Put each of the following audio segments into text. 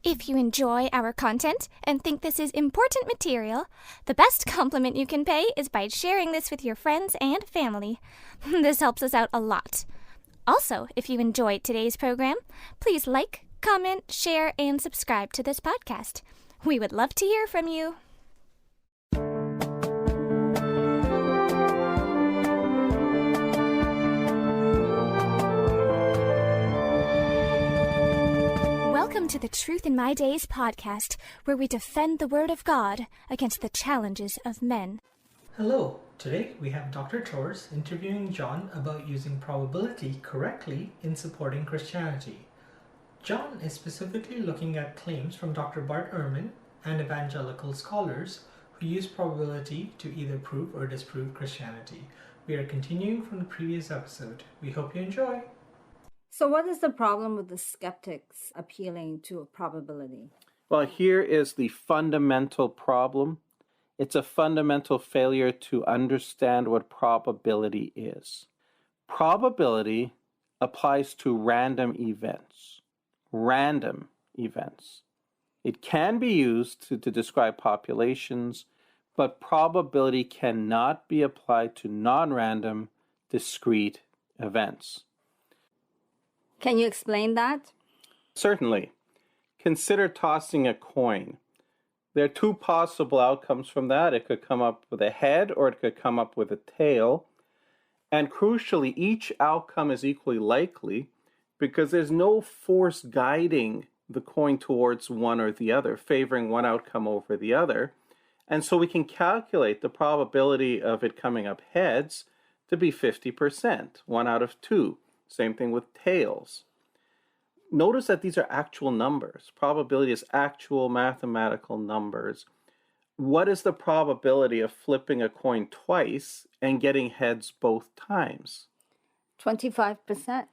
If you enjoy our content and think this is important material, the best compliment you can pay is by sharing this with your friends and family. This helps us out a lot. Also, if you enjoyed today's program, please like, comment, share, and subscribe to this podcast. We would love to hear from you. Welcome to the Truth in My Days podcast, where we defend the Word of God against the challenges of men. Hello, today we have Dr. Torres interviewing John about using probability correctly in supporting Christianity. John is specifically looking at claims from Dr. Bart Ehrman and evangelical scholars who use probability to either prove or disprove Christianity. We are continuing from the previous episode. We hope you enjoy. So what is the problem with the skeptics appealing to a probability? Well, here is the fundamental problem. It's a fundamental failure to understand what probability is. Probability applies to random events. Random events. It can be used to describe populations, but probability cannot be applied to non-random, discrete events. Can you explain that? Certainly. Consider tossing a coin. There are two possible outcomes from that. It could come up with a head or it could come up with a tail. And crucially, each outcome is equally likely because there's no force guiding the coin towards one or the other, favoring one outcome over the other. And so we can calculate the probability of it coming up heads to be 50%, 1 out of 2. Same thing with tails. Notice that these are actual numbers. Probability is actual mathematical numbers. What is the probability of flipping a coin twice and getting heads both times? 25%.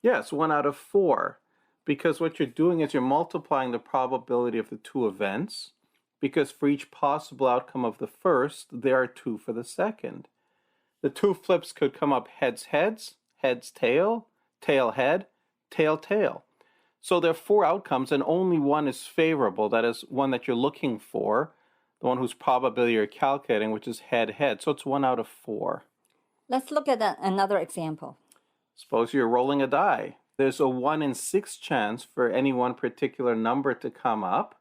Yes, 1 out of 4. Because what you're doing is you're multiplying the probability of the two events, because for each possible outcome of the first, there are 2 for the second. The 2 flips could come up heads, heads, heads, tail, tail, head, tail, tail. So there are 4 outcomes and only one is favorable. That is one that you're looking for, the one whose probability you're calculating, which is head, head. So it's 1 out of 4. Let's look at another example. Suppose you're rolling a die. There's a 1 in 6 chance for any one particular number to come up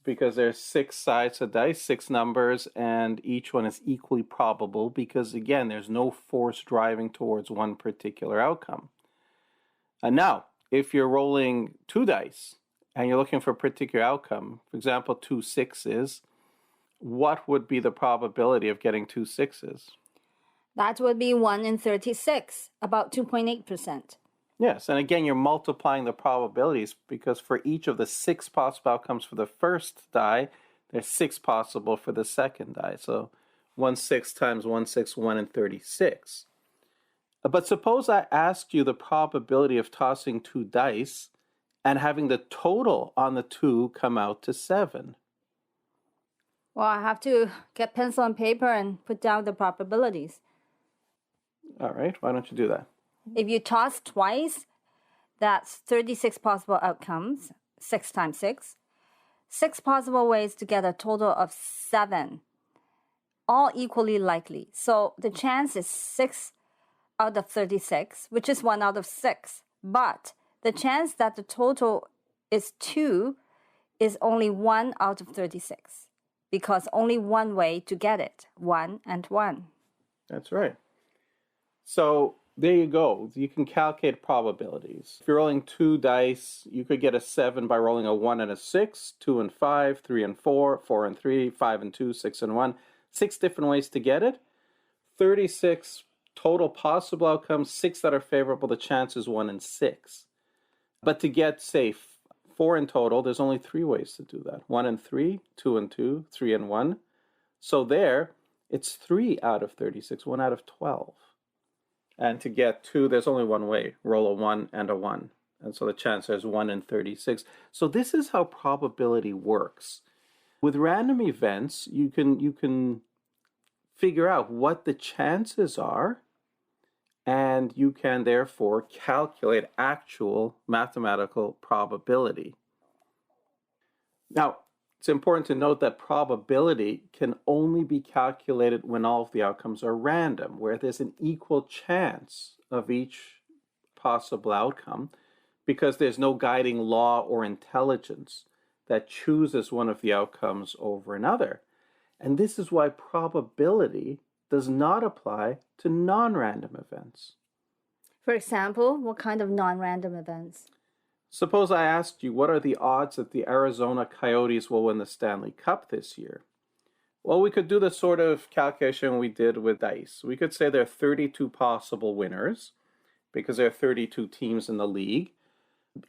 because there's 6 sides of dice, 6 numbers, and each one is equally probable because, again, there's no force driving towards one particular outcome. And now, if you're rolling 2 dice and you're looking for a particular outcome, for example, 2 6s, what would be the probability of getting 2 6s? That would be 1 in 36, about 2.8%. Yes, and again, you're multiplying the probabilities because for each of the 6 possible outcomes for the first die, there's 6 possible for the second die. So 1 6 times 1 6, 1 in 36. But suppose I asked you the probability of tossing 2 dice and having the total on the 2 come out to 7. Well, I have to get pencil and paper and put down the probabilities. All right, why don't you do that? If you toss twice, that's 36 possible outcomes, 6 times 6. 6 possible ways to get a total of 7, all equally likely. So the chance is 6 out of 36, which is 1 out of 6. But the chance that the total is 2 is only 1 out of 36, because only one way to get it, 1 and 1. That's right. So there you go. You can calculate probabilities. If you're rolling 2 dice, you could get a 7 by rolling a 1 and a 6, 2 and 5, 3 and 4, 4 and 3, 5 and 2, 6 and 1. 6 different ways to get it. 36 total possible outcomes, 6 that are favorable. The chance is 1 in 6. But to get, say, 4 in total, there's only 3 ways to do that. 1 and 3, 2 and 2, 3 and 1. So there, it's 3 out of 36, 1 out of 12. And to get 2, there's only one way. Roll a 1 and a 1. And so the chance is 1 in 36. So this is how probability works. With random events, you can figure out what the chances are, and you can therefore calculate actual mathematical probability. Now, it's important to note that probability can only be calculated when all of the outcomes are random, where there's an equal chance of each possible outcome, because there's no guiding law or intelligence that chooses one of the outcomes over another. And this is why probability does not apply to non-random events. For example, what kind of non-random events? Suppose I asked you, what are the odds that the Arizona Coyotes will win the Stanley Cup this year? Well, we could do the sort of calculation we did with dice. We could say there are 32 possible winners, because there are 32 teams in the league.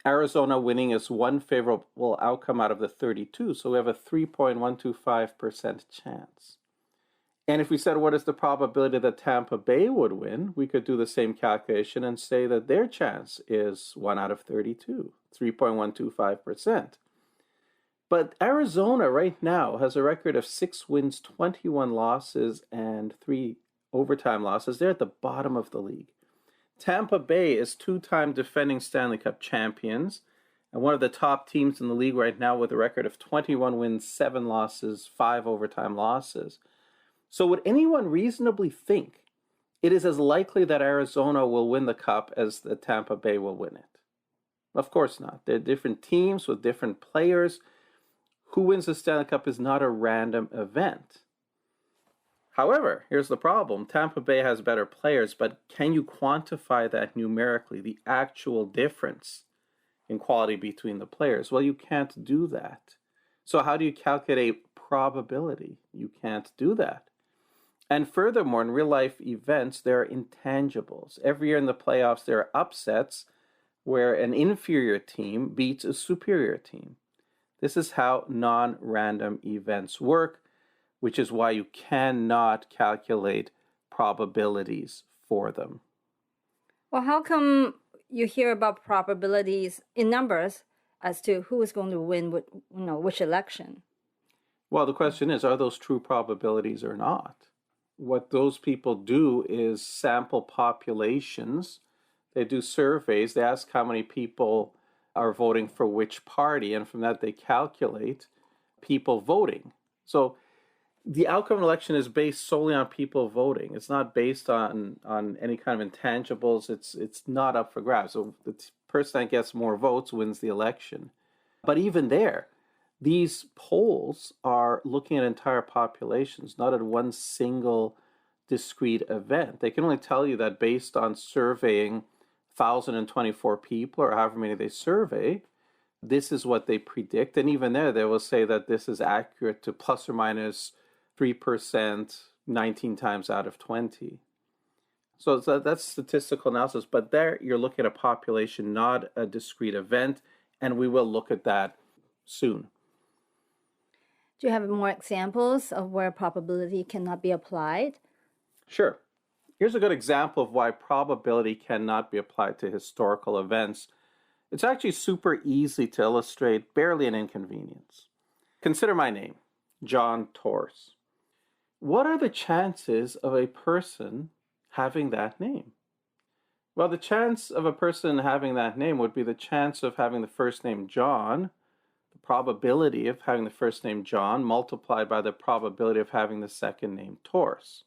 Arizona winning is one favorable outcome out of the 32, so we have a 3.125% chance. And if we said, what is the probability that Tampa Bay would win, we could do the same calculation and say that their chance is 1 out of 32, 3.125%. But Arizona right now has a record of 6 wins, 21 losses, and 3 overtime losses. They're at the bottom of the league. Tampa Bay is 2-time defending Stanley Cup champions and one of the top teams in the league right now with a record of 21 wins, 7 losses, 5 overtime losses. So would anyone reasonably think it is as likely that Arizona will win the cup as that Tampa Bay will win it? Of course not. They're different teams with different players. Who wins the Stanley Cup is not a random event. However, here's the problem. Tampa Bay has better players, but can you quantify that numerically, the actual difference in quality between the players? Well, you can't do that. So how do you calculate probability? You can't do that. And furthermore, in real life events, there are intangibles. Every year in the playoffs, there are upsets where an inferior team beats a superior team. This is how non-random events work, which is why you cannot calculate probabilities for them. Well, how come you hear about probabilities in numbers as to who is going to win which election? Well, the question is, are those true probabilities or not? What those people do is sample populations. They do surveys. They ask how many people are voting for which party, and from that they calculate people voting. So the outcome of an election is based solely on people voting. It's not based on any kind of intangibles. It's not up for grabs. So the person that gets more votes wins the election. But even there, these polls are looking at entire populations, not at one single discrete event. They can only tell you that based on surveying 1,024 people or however many they survey, this is what they predict. And even there, they will say that this is accurate to plus or minus 3%, 19 times out of 20. So that's statistical analysis, but there you're looking at a population, not a discrete event, and we will look at that soon. Do you have more examples of where probability cannot be applied? Sure. Here's a good example of why probability cannot be applied to historical events. It's actually super easy to illustrate, barely an inconvenience. Consider my name, John Torres. What are the chances of a person having that name? Well, the chance of a person having that name would be the chance of having the first name John, the probability of having the first name John multiplied by the probability of having the second name Torres.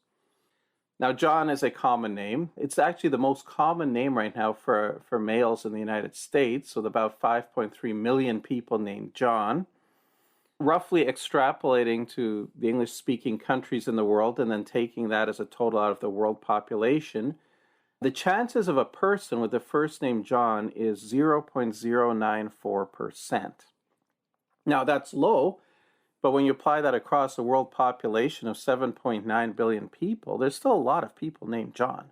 Now, John is a common name. It's actually the most common name right now for males in the United States, with about 5.3 million people named John. Roughly extrapolating to the English-speaking countries in the world and then taking that as a total out of the world population, the chances of a person with the first name John is 0.094%. Now, that's low, but when you apply that across the world population of 7.9 billion people, there's still a lot of people named John.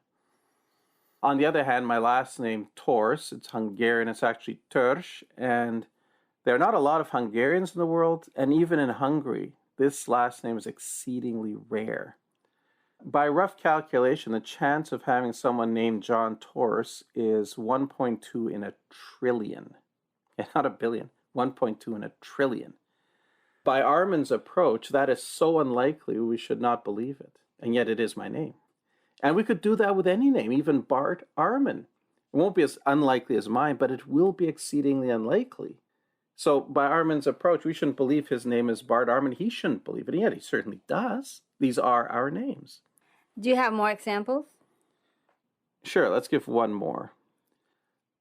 On the other hand, my last name, Torres, it's Hungarian, it's actually Törzs, and there are not a lot of Hungarians in the world, and even in Hungary, this last name is exceedingly rare. By rough calculation, the chance of having someone named John Torres is 1.2 in a trillion. Not a billion, 1.2 in a trillion. By Armin's approach, that is so unlikely we should not believe it, and yet it is my name. And we could do that with any name, even Bart Armin. It won't be as unlikely as mine, but it will be exceedingly unlikely. So by Armin's approach, we shouldn't believe his name is Bart Armin. He shouldn't believe it, and yet he certainly does. These are our names. Do you have more examples? Sure, let's give one more.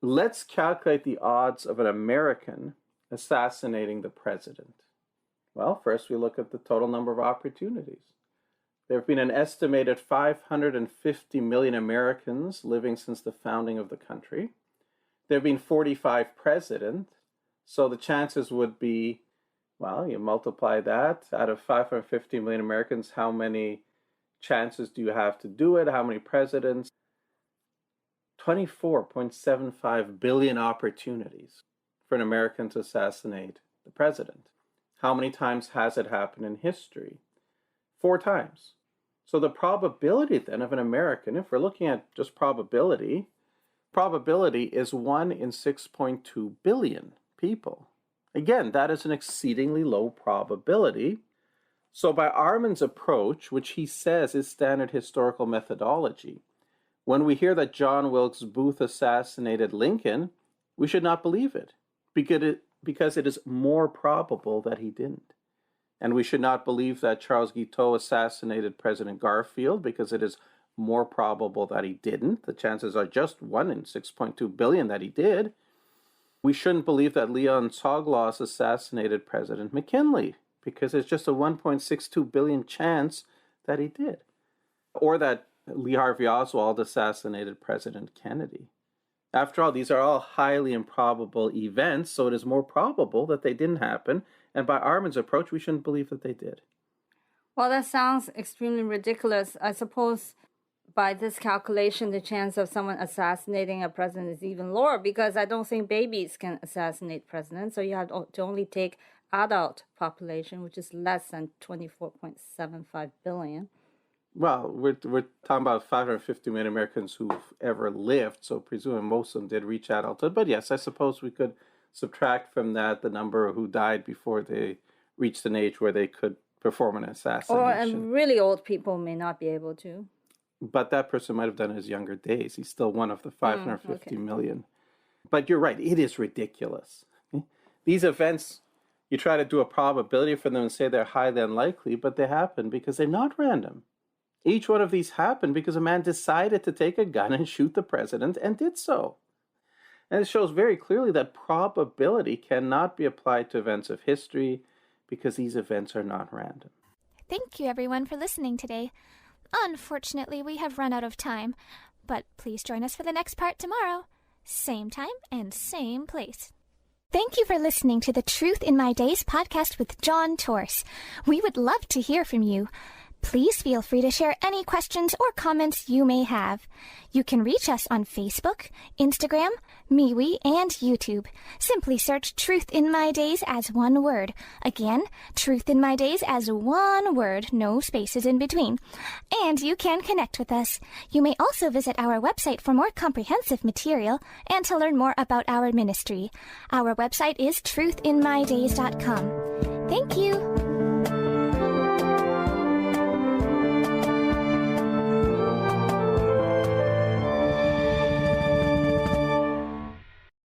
Let's calculate the odds of an American assassinating the president. Well, first we look at the total number of opportunities. There have been an estimated 550 million Americans living since the founding of the country. There have been 45 presidents, so the chances would be, well, you multiply that. Out of 550 million Americans, how many chances do you have to do it? How many presidents? 24.75 billion opportunities for an American to assassinate the president. How many times has it happened in history? 4 times. So the probability then of an American, if we're looking at just probability is 1 in 6.2 billion people. Again, that is an exceedingly low probability. So by Armin's approach, which he says is standard historical methodology, when we hear that John Wilkes Booth assassinated Lincoln, we should not believe it because it is more probable that he didn't. And we should not believe that Charles Guiteau assassinated President Garfield because it is more probable that he didn't. The chances are just 1 in 6.2 billion that he did. We shouldn't believe that Leon Tsaglos assassinated President McKinley because it's just a 1.62 billion chance that he did. Or that Lee Harvey Oswald assassinated President Kennedy. After all, these are all highly improbable events, so it is more probable that they didn't happen. And by Armin's approach, we shouldn't believe that they did. Well, that sounds extremely ridiculous. I suppose by this calculation, the chance of someone assassinating a president is even lower because I don't think babies can assassinate presidents. So you have to only take adult population, which is less than 24.75 billion. Well, we're talking about 550 million Americans who've ever lived, so presumably most of them did reach adulthood. But yes, I suppose we could subtract from that the number who died before they reached an age where they could perform an assassination. And really old people may not be able to. But that person might have done it in his younger days. He's still one of the 550 million. But you're right, it is ridiculous. These events, you try to do a probability for them and say they're highly unlikely, but they happen because they're not random. Each one of these happened because a man decided to take a gun and shoot the president and did so. And it shows very clearly that probability cannot be applied to events of history because these events are not random. Thank you, everyone, for listening today. Unfortunately, we have run out of time, but please join us for the next part tomorrow. Same time and same place. Thank you for listening to the Truth in My Days podcast with John Torse. We would love to hear from you. Please feel free to share any questions or comments you may have. You can reach us on Facebook, Instagram, MeWe, and YouTube. Simply search Truth in My Days as one word. Again, Truth in My Days as one word, no spaces in between. And you can connect with us. You may also visit our website for more comprehensive material and to learn more about our ministry. Our website is truthinmydays.com. Thank you.